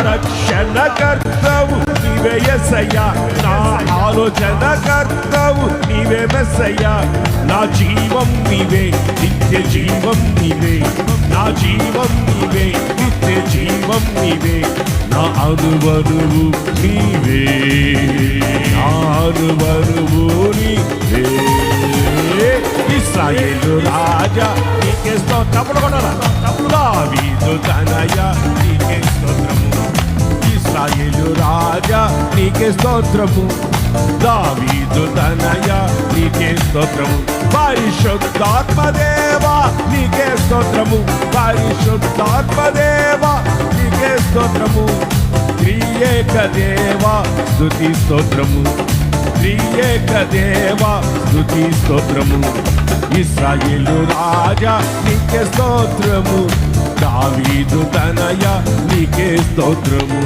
రక్షణకర్తవు నీవే యేసయ్యా, నా ఆలోచనకర్తవు నీవే మెస్సయ్యా. నా జీవం నీవే, నిత్య జీవం నీవే, నా జీవం నీవే, నిత్య జీవం నీవే, నా అనువనువు నీవే, నా అనువనువు నీవే. ఇశ్రాయేలు రాజా నీకే స్తోత్రము, దావీదు తనయా నీకే స్తోత్రము. ఇశ్రాయేలు రాజా నీకే స్తోత్రము, దావీదు తనయా నీకే స్తోత్రము. పరిశుద్ధాత్మదేవా నీకే స్తోత్రము, పరిశుద్ధాత్మదేవా నీకే స్తోత్రము. త్రియేక దేవా స్తుతి స్తోత్రము, త్రియేక దేవా స్తుతి స్తోత్రము. ఇశ్రాయేలు రాజా నీకే స్తోత్రము, దావీదు తనయా నీకే స్తోత్రము.